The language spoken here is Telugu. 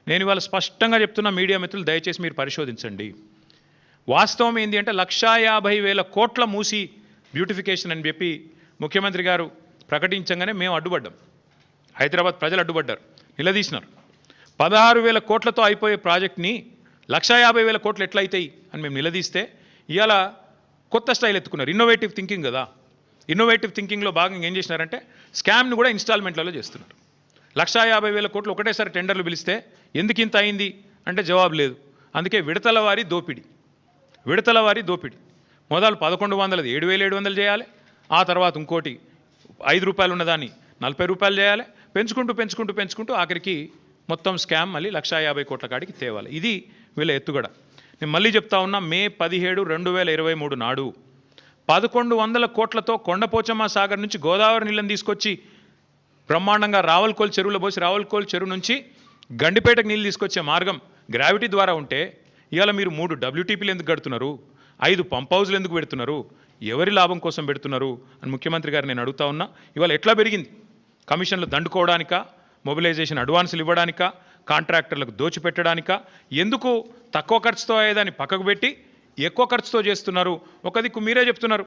నేను ఇవాళ స్పష్టంగా చెప్తున్నా, మీడియా మిత్రులు దయచేసి మీరు పరిశోధించండి. వాస్తవం ఏంటి అంటే 1,50,000 కోట్ల మూసి బ్యూటిఫికేషన్ అని చెప్పి ముఖ్యమంత్రి గారు ప్రకటించగానే మేము అడ్డుపడ్డాం. హైదరాబాద్ ప్రజలు అడ్డుపడ్డారు, నిలదీసినారు. 16,000 కోట్లతో అయిపోయే ప్రాజెక్ట్ని 1,50,000 కోట్లు ఎట్లయితాయి అని మేము నిలదీస్తే ఇవాళ కొత్త స్టైల్ ఎత్తుకున్నారు. ఇన్నోవేటివ్ థింకింగ్ కదా. ఇన్నోవేటివ్ థింకింగ్లో భాగంగా ఏం చేసినారంటే స్కామ్ను కూడా ఇన్స్టాల్మెంట్లలో చేస్తున్నారు. 1,50,000 కోట్లు ఒకటేసారి టెండర్లు పిలిస్తే ఎందుకు ఇంత అయింది అంటే జవాబు లేదు. అందుకే విడతల వారి దోపిడీ. మొదలు 1,100 7,700 చేయాలి, ఆ తర్వాత ఇంకోటి 5 రూపాయలు ఉన్నదాన్ని 40 రూపాయలు చేయాలి, పెంచుకుంటూ ఆఖరికి మొత్తం స్కామ్ మళ్ళీ 1,50,000 కోట్ల కాడికి తేవాలి. ఇది వీళ్ళ ఎత్తుగడ. నేను మళ్ళీ చెప్తా ఉన్నా, మే 17, 2023 నాడు 1,100 కోట్లతో కొండపోచమ్మ సాగర్ నుంచి గోదావరి నీళ్ళని తీసుకొచ్చి బ్రహ్మాండంగా రావల్కోల్ చెరువులో పోసి రావల్కోల్ చెరువు నుంచి గండిపేటకు నీళ్ళు తీసుకొచ్చే మార్గం గ్రావిటీ ద్వారా ఉంటే ఇవాళ మీరు 3 WTPలు ఎందుకు కడుతున్నారు, 5 పంప్ హౌజ్లు ఎందుకు పెడుతున్నారు, ఎవరి లాభం కోసం పెడుతున్నారు అని ముఖ్యమంత్రి గారు నేను అడుగుతా ఉన్నా. ఇవాళ ఎట్లా పెరిగింది? కమిషన్లు దండుకోవడానికా, మొబిలైజేషన్ అడ్వాన్సులు ఇవ్వడానికా, కాంట్రాక్టర్లకు దోచిపెట్టడానికా? ఎందుకు తక్కువ ఖర్చుతో అయ్యేదాన్ని పక్కకు పెట్టి ఎక్కువ ఖర్చుతో చేస్తున్నారు? ఒక దిక్కు మీరే చెప్తున్నారు